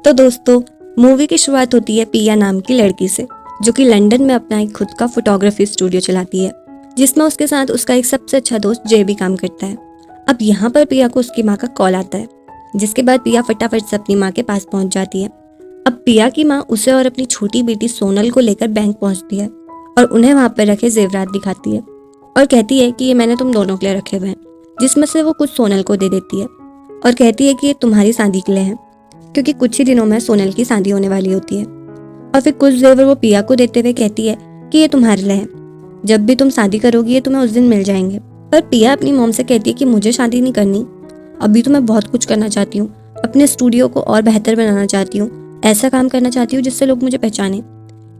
तो दोस्तों, मूवी की शुरुआत होती है पिया नाम की लड़की से, जो कि लंदन में अपना एक खुद का फोटोग्राफी स्टूडियो चलाती है, जिसमें उसके साथ उसका एक सबसे अच्छा दोस्त जय भी काम करता है। अब यहाँ पर पिया को उसकी माँ का कॉल आता है, जिसके बाद पिया फटाफट से अपनी माँ के पास पहुँच जाती है। अब पिया की माँ उसे और अपनी छोटी बेटी सोनल को लेकर बैंक पहुँचती है और उन्हें वहाँ पर रखे जेवरात दिखाती है और कहती है कि ये मैंने तुम दोनों के लिए रखे हुए हैं, जिसमें से वो कुछ सोनल को दे देती है और कहती है कि ये तुम्हारी शादी के लिए है, क्योंकि कुछ ही दिनों में सोनल की शादी होने वाली होती है। और फिर कुछ जेवर वो पिया को देते हुए कहती है कि ये तुम्हारे लिए है, जब भी तुम शादी करोगी ये तुम्हें उस दिन मिल जाएंगे। पर पिया अपनी मॉम से कहती है कि मुझे शादी नहीं करनी, अभी तो मैं बहुत कुछ करना चाहती हूँ, अपने स्टूडियो को और बेहतर बनाना चाहती हूँ, ऐसा काम करना चाहती हूँ जिससे लोग मुझे पहचाने,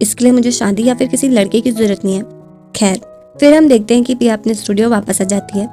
इसके लिए मुझे शादी या फिर किसी लड़के की जरूरत नहीं है। खैर, फिर हम देखते हैं कि पिया अपने स्टूडियो वापस आ जाती है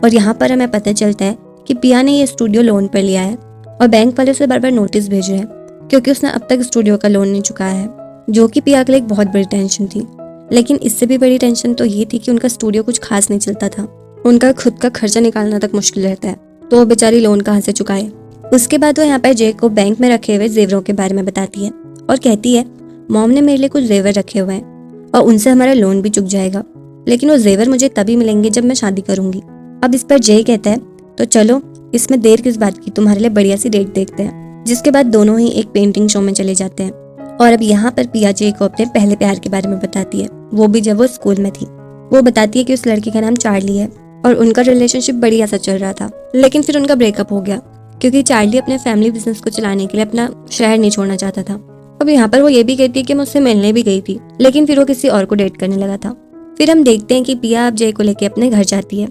और यहाँ पर हमें पता चलता है कि पिया ने ये स्टूडियो लोन पर लिया है और बैंक वाले उसे बार बार नोटिस भेज रहे हैं, क्योंकि उसने अब तक स्टूडियो का लोन नहीं चुकाया है, जो कि पिया के लिए एक बहुत बड़ी टेंशन थी। लेकिन इससे भी बड़ी टेंशन तो ये थी कि उनका स्टूडियो कुछ खास नहीं चलता था, उनका खुद का खर्चा निकालना तक मुश्किल रहता है, तो वो बेचारी लोन कहाँ से चुकाए। उसके बाद वो यहाँ पर जय को बैंक में रखे हुए जेवरों के बारे में बताती है और कहती है मॉम ने मेरे लिए कुछ जेवर रखे हुए हैं और उनसे हमारा लोन भी चुक जाएगा, लेकिन वो जेवर मुझे तभी मिलेंगे जब मैं शादी करूंगी। अब इस पर जय कहता है तो चलो इसमें देर किस बात की, तुम्हारे लिए बढ़िया सी डेट देखते हैं। जिसके बाद दोनों ही एक पेंटिंग शो में चले जाते हैं और अब यहाँ पर पिया जय को अपने पहले प्यार के बारे में बताती है, वो भी जब वो स्कूल में थी। वो बताती है कि उस लड़के का नाम चार्ली है और उनका रिलेशनशिप बढ़िया सा चल रहा था, लेकिन फिर उनका ब्रेकअप हो गया क्योंकि चार्ली अपने फैमिली बिजनेस को चलाने के लिए अपना शहर नहीं छोड़ना चाहता था। अब यहाँ पर वो ये भी कहती है कि मैं उससे मिलने भी गई थी, लेकिन फिर वो किसी और को डेट करने लगा था। फिर हम देखते हैं कि पिया अब जय को लेके अपने घर जाती है,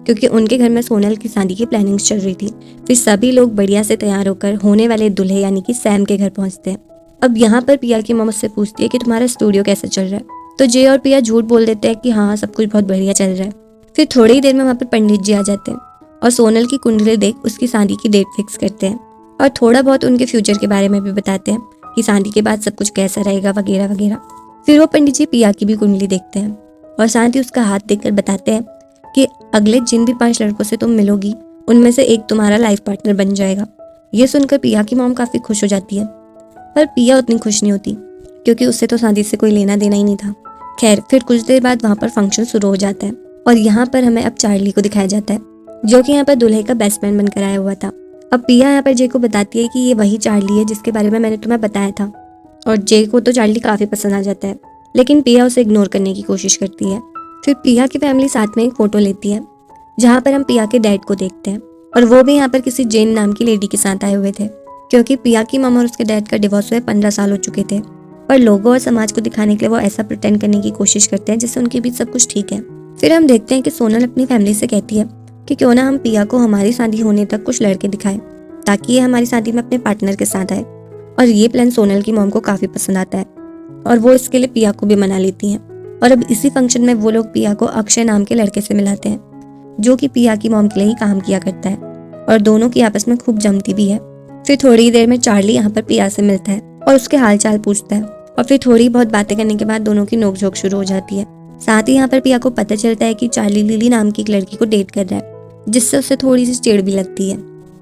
क्योंकि उनके घर में सोनल की शादी की प्लानिंग्स चल रही थी। फिर सभी लोग बढ़िया से तैयार होकर होने वाले दूल्हे यानी कि सैम के घर पहुंचते हैं। अब यहाँ पर पिया की मम्मी से पूछती है कि तुम्हारा स्टूडियो कैसा चल रहा है, तो जय और पिया झूठ बोल देते हैं कि हाँ सब कुछ बहुत बढ़िया चल रहा है। फिर थोड़ी ही देर में वहाँ पर पंडित जी आ जाते हैं और सोनल की कुंडली देख उसकी शादी की डेट फिक्स करते हैं और थोड़ा बहुत उनके फ्यूचर के बारे में भी बताते हैं कि शादी के बाद सब कुछ कैसा रहेगा वगैरह वगैरह। फिर वो पंडित जी पिया की भी कुंडली देखते हैं और साथ ही उसका हाथ देखकर बताते हैं कि अगले जिन भी 5 लड़कों से तुम मिलोगी उनमें से एक तुम्हारा लाइफ पार्टनर बन जाएगा। ये सुनकर पिया की मॉम काफी खुश हो जाती है, पर पिया उतनी खुश नहीं होती क्योंकि उससे तो शादी से कोई लेना देना ही नहीं था। खैर, फिर कुछ देर बाद वहाँ पर फंक्शन शुरू हो जाता है और यहाँ पर हमें अब चार्ली को दिखाया जाता है, जो कि यहाँ पर दूल्हे का बेस्ट फ्रेंड बनकर आया हुआ था। अब पिया यहाँ पर जय को बताती है कि ये वही चार्ली है जिसके बारे में मैंने तुम्हें बताया था, और जय को तो चार्ली काफी पसंद आ जाता है, लेकिन पिया उसे इग्नोर करने की कोशिश करती है। फिर पिया की फैमिली साथ में एक फोटो लेती है, जहाँ पर हम पिया के डैड को देखते हैं और वो भी यहाँ पर किसी जेन नाम की लेडी के साथ आए हुए थे, क्योंकि पिया की मम और उसके डैड का डिवोर्स हुए 15 साल हो चुके थे। पर लोगों और समाज को दिखाने के लिए वो ऐसा प्रिटेंड करने की कोशिश करते हैं जिससे उनके बीच सब कुछ ठीक है। फिर हम देखते हैं कि सोनल अपनी फैमिली से कहती है कि क्यों ना हम पिया को हमारी शादी होने तक कुछ लड़के दिखाएं, ताकि ये हमारी शादी में अपने पार्टनर के साथ आए। और ये प्लान सोनल की मॉम को काफी पसंद आता है और वो इसके लिए पिया को भी मना लेती हैं। और अब इसी फंक्शन में वो लोग पिया को अक्षय नाम के लड़के से मिलाते हैं, जो कि पिया की मॉम के लिए ही काम किया करता है और दोनों की आपस में खूब जमती भी है। फिर थोड़ी देर में चार्ली यहाँ पर पिया से मिलता है और उसके हाल चाल पूछता है और फिर थोड़ी बहुत बातें करने के बाद दोनों की नोकझोंक शुरू हो जाती है। साथ ही यहाँ पर पिया को पता चलता है कि चार्ली लिली नाम की एक लड़की को डेट कर रहा है, जिससे उसे थोड़ी सी चिढ़ भी लगती है।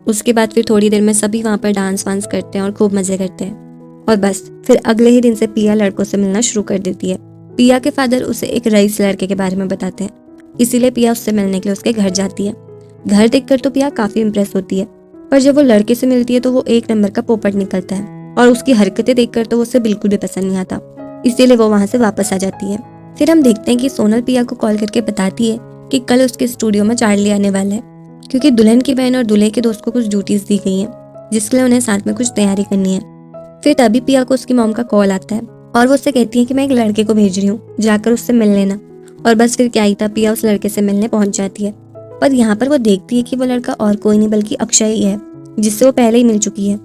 उसके बाद फिर थोड़ी देर में सभी वहाँ पर डांस वांस करते हैं और खूब मजे करते हैं और बस फिर अगले ही दिन से पिया लड़कों से मिलना शुरू कर देती है। पिया के फादर उसे एक रईस लड़के के बारे में बताते हैं, इसीलिए पिया उससे मिलने के लिए उसके घर जाती है। घर देखकर तो पिया काफी इम्प्रेस होती है, पर जब वो लड़के से मिलती है तो वो एक नंबर का पोपट निकलता है और उसकी हरकतें देखकर तो उसे बिल्कुल भी पसंद नहीं आता, इसीलिए वो वहाँ से वापस आ जाती है। फिर हम देखते हैं कि सोनल पिया को कॉल करके बताती है कि कल उसके स्टूडियो में चार्ली आने वाला है, क्योंकि दुल्हन की बहन और दूल्हे के दोस्त को कुछ ड्यूटीज दी गई हैं, जिसके लिए उन्हें साथ में कुछ तैयारी करनी है। फिर तभी पिया को उसकी मॉम का कॉल आता है और वो उससे कहती है कि मैं एक लड़के को भेज रही हूँ, जाकर उससे मिल लेना। और बस फिर क्या ही था, पिया उस लड़के से मिलने पहुंच जाती है। पर यहाँ पर वो देखती है कि वो लड़का और कोई नहीं बल्कि अक्षय ही है, जिससे वो पहले ही मिल चुकी है।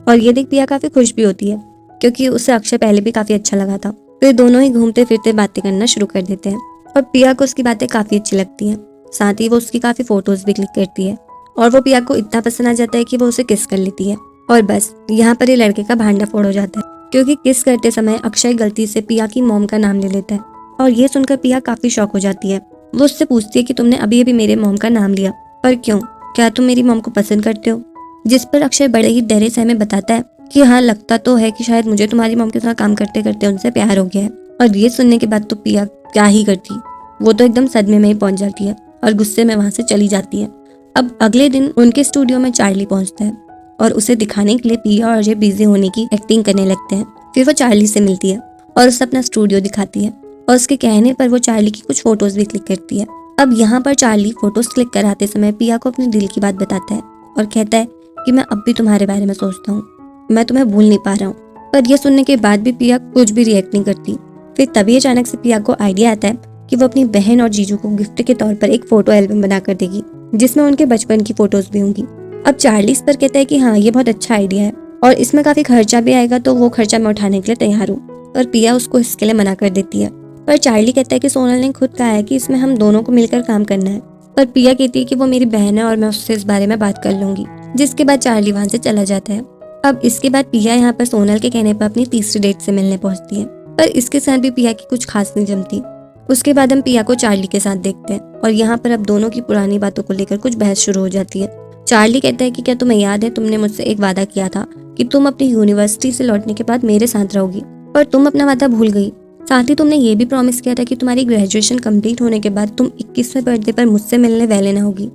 और ये देख पिया काफी खुश भी होती है, क्योंकि उसे अक्षय पहले भी काफी अच्छा लगा था। फिर दोनों ही घूमते फिरते बातें करना शुरू कर देते हैं और पिया को उसकी बातें काफी अच्छी लगती हैं। साथ ही वो उसकी काफी फोटोज भी क्लिक करती है और वो पिया को इतना पसंद आ जाता है कि वो उसे किस कर लेती है। और बस यहाँ पर ये लड़के का भांडा फोड़ हो जाता है, क्योंकि किस करते समय अक्षय गलती से पिया की मॉम का नाम ले लेता है और ये सुनकर पिया काफी शॉक हो जाती है। वो उससे पूछती है कि तुमने अभी अभी मेरे मॉम का नाम लिया, पर क्यों, क्या तुम मेरी मॉम को पसंद करते हो? जिस पर अक्षय बड़े ही डरे सहमे बताता है कि हाँ लगता तो है कि शायद मुझे तुम्हारी मॉम के साथ काम करते करते उनसे प्यार हो गया है। और ये सुनने के बाद तो पिया क्या ही करती, वो तो एकदम सदमे में ही पहुंच जाती है और गुस्से में वहां से चली जाती है। अब अगले दिन उनके स्टूडियो में चार्ली पहुंचता है और उसे दिखाने के लिए पिया और अजय बिजी होने की एक्टिंग करने लगते हैं। फिर वो चार्ली से मिलती है और उसे अपना स्टूडियो दिखाती है और उसके कहने पर वो चार्ली की कुछ फोटोज भी क्लिक करती है। अब यहाँ पर चार्ली फोटोज क्लिक कराते समय पिया को अपने दिल की बात बताता है और कहता है कि मैं अब भी तुम्हारे बारे में सोचता हूँ, मैं तुम्हें भूल नहीं पा रहा हूँ। पर यह सुनने के बाद भी पिया कुछ भी रिएक्ट नहीं करती। फिर तभी अचानक से पिया को आइडिया आता है कि वो अपनी बहन और जीजू को गिफ्ट के तौर पर एक फोटो एल्बम बना कर देगी जिसमें उनके बचपन की फोटोज भी होंगी। अब चार्ली इस पर कहता है कि हाँ ये बहुत अच्छा आइडिया है और इसमें काफी खर्चा भी आएगा, तो वो खर्चा मैं उठाने के लिए तैयार हूँ। पर पिया उसको इसके लिए मना कर देती है। पर चार्ली कहता है कि सोनल ने खुद कहा है कि इसमें हम दोनों को मिलकर काम करना है। पर पिया कहती है कि वो मेरी बहन है और मैं उससे इस बारे में बात कर लूंगी, जिसके बाद चार्ली वहां से चला जाता है। अब इसके बाद पिया यहाँ पर सोनल के कहने पर अपनी तीसरी डेट से मिलने पहुंचती है, पर इसके साथ भी पिया की कुछ खास नहीं जमती। उसके बाद हम पिया को चार्ली के साथ देखते हैं और यहाँ पर अब दोनों की पुरानी बातों को लेकर कुछ बहस शुरू हो जाती है। चार्ली कहता है कि क्या तुम्हें याद है, तुमने मुझसे एक वादा किया था कि तुम अपनी यूनिवर्सिटी से लौटने के बाद मेरे साथ रहोगी, पर तुम अपना वादा भूल गई। साथ ही तुमने ये भी प्रॉमिस किया था कि तुम्हारी ग्रेजुएशन कंप्लीट होने के बाद तुम 21वें बर्थडे पर मुझसे मिलने वाले ना होगी,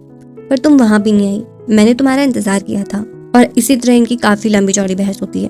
पर तुम वहां भी नहीं आई। मैंने तुम्हारा इंतजार किया था। और इसी तरह इनकी काफी लंबी चौड़ी बहस होती है।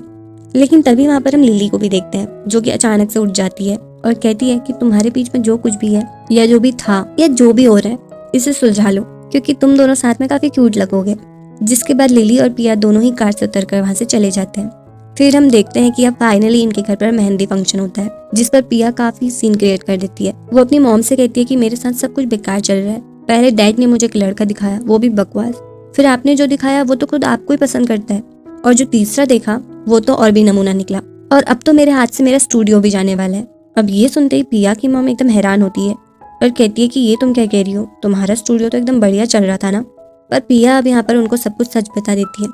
लेकिन तभी वहां पर हम लिली को भी देखते हैं जो कि अचानक से उठ जाती है और कहती है कि तुम्हारे बीच में जो कुछ भी है या जो भी था या जो भी हो रहा है इसे सुलझा लो, क्योंकि तुम दोनों साथ में काफी क्यूट लगोगे। जिसके बाद लिली और पिया दोनों ही कार से उतरकर वहां से चले जाते हैं। फिर हम देखते हैं कि अब फाइनली इनके घर पर मेहंदी फंक्शन होता है, जिस पर पिया काफी सीन क्रिएट कर देती है। वो अपनी मॉम से कहती है कि मेरे साथ सब कुछ बेकार चल रहा है। पहले डैड ने मुझे एक लड़का दिखाया, वो भी बकवास। फिर आपने जो दिखाया वो तो खुद आपको ही पसंद करता है, और जो तीसरा देखा वो तो और भी नमूना निकला, और अब तो मेरे हाथ से मेरा स्टूडियो भी जाने वाला है। अब ये सुनते ही पिया की मॉम एकदम हैरान होती है और कहती है कि ये तुम क्या कह रही हो, तुम्हारा स्टूडियो तो एकदम बढ़िया चल रहा था ना। पर पिया अब यहाँ पर उनको सब कुछ सच बता देती है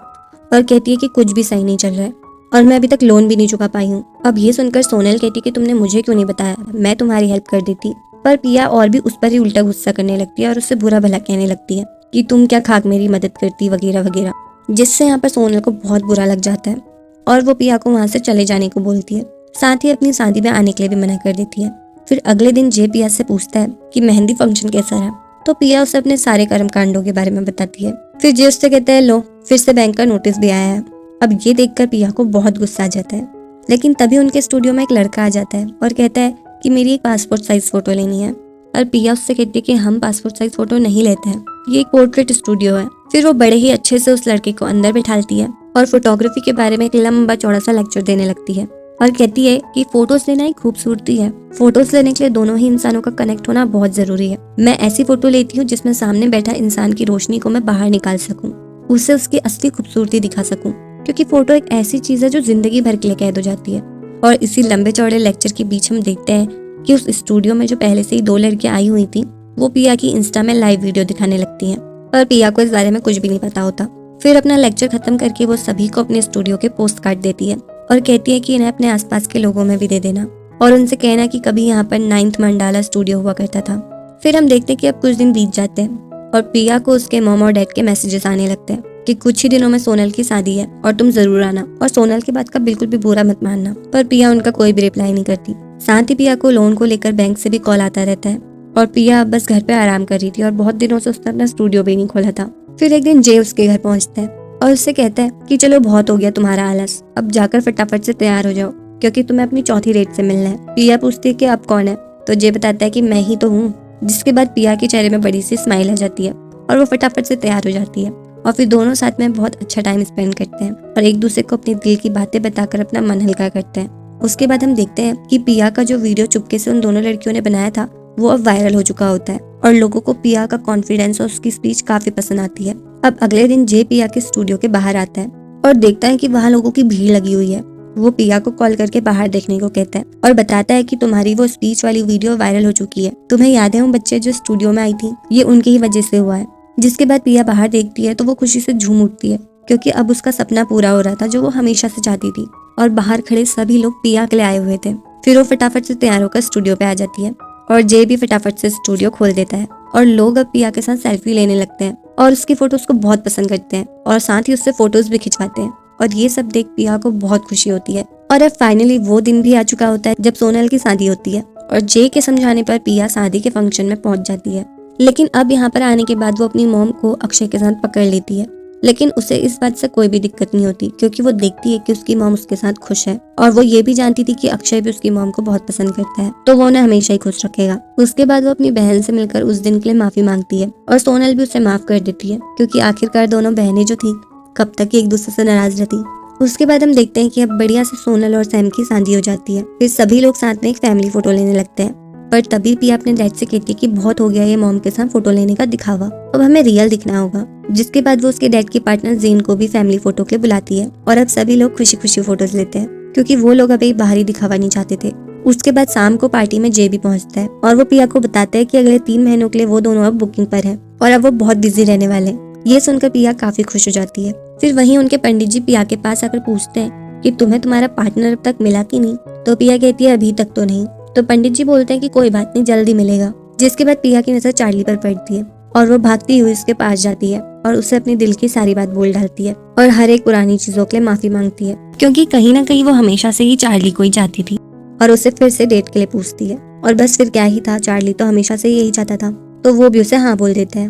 और कहती है कि कुछ भी सही नहीं चल रहा है और मैं अभी तक लोन भी नहीं चुका पाई हूँ। अब ये सुनकर सोनल कहती है कि तुमने मुझे क्यों नहीं बताया, मैं तुम्हारी हेल्प कर देती। पर पिया और भी उस पर ही उल्टा गुस्सा करने लगती है और उससे बुरा भला कहने लगती है कि तुम क्या खाक मेरी मदद करती वगैरह वगैरह, जिससे यहाँ पर सोनल को बहुत बुरा लग जाता है और वो पिया को वहाँ से चले जाने को बोलती है। साथ ही अपनी शादी में आने के लिए भी मना कर देती है। फिर अगले दिन जे पिया से पूछता है कि मेहंदी फंक्शन कैसा रहा, तो पिया उसे अपने सारे कर्म कांडों के बारे में बताती है। फिर जे उससे कहता है लो फिर से बैंक का नोटिस भी आया है। अब ये देखकर पिया को बहुत गुस्सा आ जाता है, लेकिन तभी उनके स्टूडियो में एक लड़का आ जाता है और कहता है कि मेरी एक पासपोर्ट साइज फोटो लेनी है। और पिया उससे कहती है कि हम पासपोर्ट साइज फोटो नहीं लेते हैं, ये एक पोर्ट्रेट स्टूडियो है। फिर वो बड़े ही अच्छे से उस लड़के को अंदर बिठाती है और फोटोग्राफी के बारे में एक लंबा चौड़ा सा लेक्चर देने लगती है और कहती है कि फोटोज लेना एक खूबसूरती है, फोटोज लेने के लिए दोनों ही इंसानों का कनेक्ट होना बहुत जरूरी है। मैं ऐसी फोटो लेती हूँ जिसमें सामने बैठा इंसान की रोशनी को मैं बाहर निकाल सकूं, उसे उसकी असली खूबसूरती दिखा सकूं, क्योंकि फोटो एक ऐसी चीज है जो जिंदगी भर के लिए कैद हो जाती है। और इसी लंबे चौड़े लेक्चर के बीच हम देखते हैं कि उस स्टूडियो में जो पहले से ही 2 लड़कियां आई हुई थी वो पिया की इंस्टा में लाइव वीडियो दिखाने लगती हैं, पर पिया को इस बारे में कुछ भी नहीं पता होता। फिर अपना लेक्चर खत्म करके वो सभी को अपने स्टूडियो के पोस्ट कार्ड देती है और कहती है कि इन्हें अपने आसपास के लोगों में भी दे देना और उनसे कहना कि कभी यहाँ पर 9th मंडाला स्टूडियो हुआ करता था। फिर हम देखते हैं कि अब कुछ दिन बीत जाते हैं और पिया को उसके मॉम और डैड के मैसेजेस आने लगते हैं कि कुछ ही दिनों में सोनल की शादी है और तुम जरूर आना, और सोनल की बात का बिल्कुल भी बुरा मत मानना। पर पिया उनका कोई भी रिप्लाई नहीं करती। साथ ही पिया को लोन को लेकर बैंक से भी कॉल आता रहता है और पिया अब बस घर पे आराम कर रही थी और बहुत दिनों से उसने अपना स्टूडियो भी नहीं खोला था। फिर एक दिन जे उसके घर पहुंचता है और उससे कहता है कि चलो बहुत हो गया तुम्हारा आलस, अब जाकर फटाफट से तैयार हो जाओ क्योंकि तुम्हें अपनी चौथी डेट से मिलना है। पिया पूछती है कि अब कौन है, तो जे बताता है कि मैं ही तो हूँ। जिसके बाद पिया के चेहरे में बड़ी सी स्माइल आ जाती है और वो फटाफट से तैयार हो जाती है और फिर दोनों साथ में बहुत अच्छा टाइम स्पेंड करते हैं और एक दूसरे को अपने दिल की बातें बताकर अपना मन हल्का करते हैं। उसके बाद हम देखते हैं कि पिया का जो वीडियो चुपके से उन दोनों लड़कियों ने बनाया था वो अब वायरल हो चुका होता है और लोगों को पिया का कॉन्फिडेंस और उसकी स्पीच काफी पसंद आती है। अब अगले दिन जे पिया के स्टूडियो के बाहर आता है और देखता है कि वहाँ लोगों की भीड़ लगी हुई है। वो पिया को कॉल करके बाहर देखने को कहता है और बताता है कि तुम्हारी वो स्पीच वाली वीडियो वायरल हो चुकी है, तुम्हें याद है वो बच्चे जो स्टूडियो में आई थी, ये उनकी ही वजह से हुआ है। जिसके बाद पिया बाहर देखती है तो वो खुशी से झूम उठती है क्योंकि अब उसका सपना पूरा हो रहा था जो वो हमेशा से चाहती थी और बाहर खड़े सभी लोग पिया के लिए आए हुए थे। फिर वो फटाफट से तैयार होकर स्टूडियो पे आ जाती है और जे भी फटाफट से स्टूडियो खोल देता है और लोग अब पिया के साथ सेल्फी लेने लगते हैं और उसकी फोटोज को बहुत पसंद करते हैं और साथ ही उससे फोटोज भी खिंचवाते हैं। और ये सब देख पिया को बहुत खुशी होती है। और अब फाइनली वो दिन भी आ चुका होता है जब सोनल की शादी होती है और जे के समझाने पर पिया शादी के फंक्शन में पहुंच जाती है। लेकिन अब यहाँ पर आने के बाद वो अपनी मॉम को अक्षय के साथ पकड़ लेती है, लेकिन उसे इस बात से कोई भी दिक्कत नहीं होती क्योंकि वो देखती है कि उसकी मॉम उसके साथ खुश है और वो ये भी जानती थी कि अक्षय भी उसकी मॉम को बहुत पसंद करता है, तो वो उन्हें हमेशा ही खुश रखेगा। उसके बाद वो अपनी बहन से मिलकर उस दिन के लिए माफी मांगती है और सोनल भी उसे माफ कर देती है क्योंकि आखिरकार दोनों बहनें जो थी कब तक एक दूसरे से नाराज रहती। उसके बाद हम देखते हैं कि अब बढ़िया से सोनल और सैम की शादी हो जाती है। फिर सभी लोग साथ में एक फैमिली फोटो लेने लगते हैं, पर तभी पिया अपने डैड से कहती है कि बहुत हो गया ये मॉम के साथ फोटो लेने का दिखावा, अब हमें रियल दिखना होगा। जिसके बाद वो उसके डैड की पार्टनर जीन को भी फैमिली फोटो के लिए बुलाती है और अब सभी लोग खुशी खुशी फोटोज लेते हैं क्योंकि वो लोग अभी बाहरी दिखावा नहीं चाहते थे। उसके बाद शाम को पार्टी में जे भी पहुंचता है और वो पिया को बताता है कि अगले 3 महीनों के लिए वो दोनों अब बुकिंग पर है और अब वो बहुत बिजी रहने वाले हैं। ये सुनकर पिया काफी खुश हो जाती है। फिर वहीं उनके पंडित जी पिया के पास आकर पूछते हैं कि तुम्हें तुम्हारा पार्टनर अब तक मिला कि नहीं, तो पिया कहती है अभी तक तो नहीं। तो पंडित जी बोलते हैं कि कोई बात नहीं, जल्दी मिलेगा। जिसके बाद पिया की नजर चार्ली पर पड़ती है और वो भागती हुई उसके पास जाती है और उसे अपनी दिल की सारी बात बोल डालती है और हर एक पुरानी चीजों के लिए माफी मांगती है क्योंकि कहीं ना कहीं वो हमेशा से ही चार्ली को ही चाहती थी और उसे फिर से डेट के लिए पूछती है। और बस फिर क्या ही था, चार्ली तो हमेशा से यही चाहता था, तो वो भी उसे हाँ बोल देता है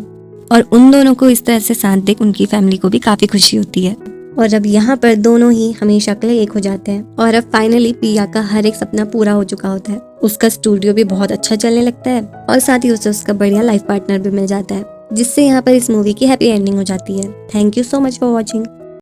और उन दोनों को इस तरह से साथ देख उनकी फैमिली को भी काफी खुशी होती है। और अब यहाँ पर दोनों ही हमेशा के लिए एक हो जाते हैं और अब फाइनली पिया का हर एक सपना पूरा हो चुका होता है। उसका स्टूडियो भी बहुत अच्छा चलने लगता है और साथ ही उसे उसका बढ़िया लाइफ पार्टनर भी मिल जाता है, जिससे यहाँ पर इस मूवी की हैप्पी एंडिंग हो जाती है। Thank you so much for watching.